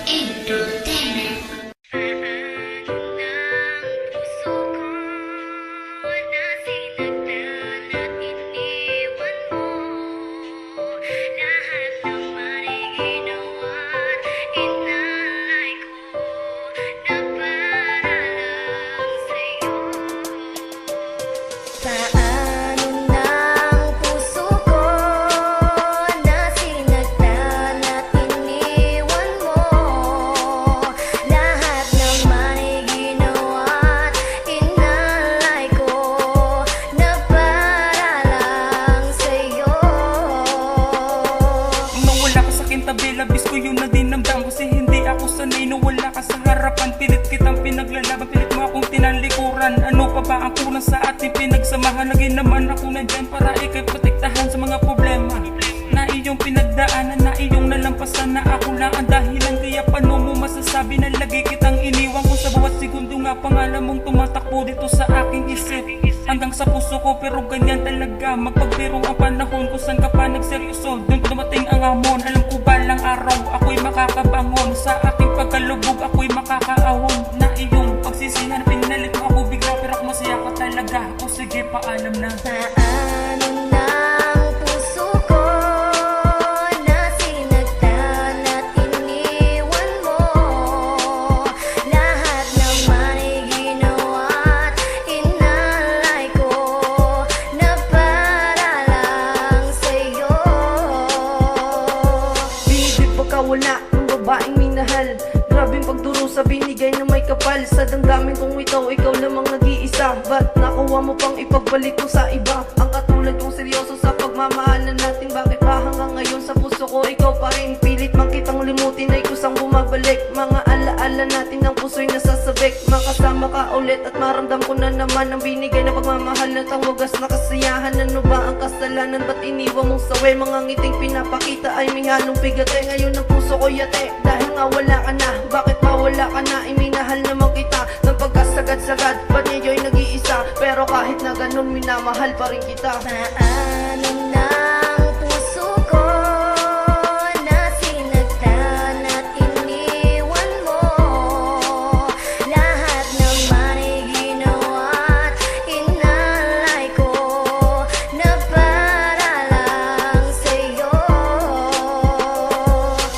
Entertainment. Labis ko yun na dinamdam kasi hindi ako sanay na wala ka sa harapan. Pilit kitang pinaglalaban, pilit mo akong tinalikuran. Ano pa ba ang kulang sa ating pinagsamahan? Lagi naman ako na dyan para ikay protektahan sa mga problema na iyong pinagdaanan, na iyong nalampasan, na ako lang ang dahilan. Kaya paano mo masasabi na lagi kitang iniwan ko sa bawat segundo? Nga pangalan mong tumatakbo dito sa aking isip hanggang sa puso ko, pero ganyan talaga magpagbiro ang panahon. Kung saan ka pa nagseryoso, doon dumating ang hamon. Alam ko balang araw ako'y makakabangon, sa aking pagkalubog ako'y makakaahon. Na iyong pagsisihan, pinalit mo ako bigla, pero ako masaya ka talaga. O sige, paalam na. Paano ng puso ko na sinagtan at iniwan mo? Lahat naman ay ginawa't inalay ko na para lang sa'yo. Binigay pagkawala ng babaeng minahal, grabing pagduro sa binigay na may kapal. Sa damdamin kong ikaw lamang nag-iisa. Ba't nakuha mo pang ipagbalik mo sa iba? Ang katulad kong seryoso sa pagmamahalan natin, bakit ba hanggang ngayon sa puso ko ikaw pa rin? Pilit man kitang limutin ay kusang bumabalik. Mga alaala natin ng puso'y nasasabik. Makasama ka ulit at maramdam ko na naman ang binigay na pagmamahal at ang wagas na kasiyahan. Ano ba ang kasalanan? Ba't iniwan mong sawi? Mga ngiting pinapakita ay may halong bigate. Ngayon ang puso ko yate dahil nga wala ka na. Bakit ba wala ka na? Iminahal naman kita ng pagkasagad-sagad. Ba't niyo'y nag-iisa? Pero kahit na ganun minamahal pa rin kita. Paano ng puso ko na sinagtan at iniwan mo? Lahat naman ay ginawa't inalay ko na para lang sa'yo.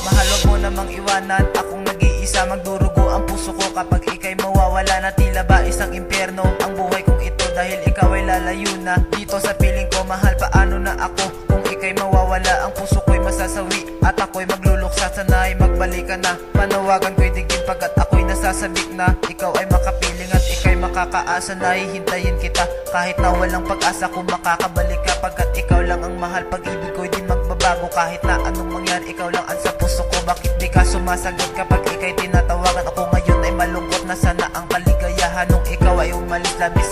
Mahal, wag mo namang iwanan akong nag-iisa. Magdurugo ang puso ko kapag ika'y mawawala na. Tila ba isang impyerno ang buhay kong ito dahil ikaw ay lalayo na dito sa piling ko. Mahal, paano na ako kung ika'y mawawala? Ang puso ko'y masasawi at ako'y magluluksa. Sana ay magbalik ka na. Panawagan ko'y digin pagkat ako'y nasasabik na. Ikaw ay makapiling at ika'y makakaasa. Nahihintayin kita kahit na walang pag-asa kung makakabalik ka, pagkat ikaw lang ang mahal. Pag-ibig ko'y di magbabago kahit na anong mangyari. Ikaw lang ang sa puso ko. Bakit di ka sumasagot kapag ika'y tinatawagan? Ako ngayon ay malungkot na sana ang kaligayahan nung ikaw ay umalis. Labis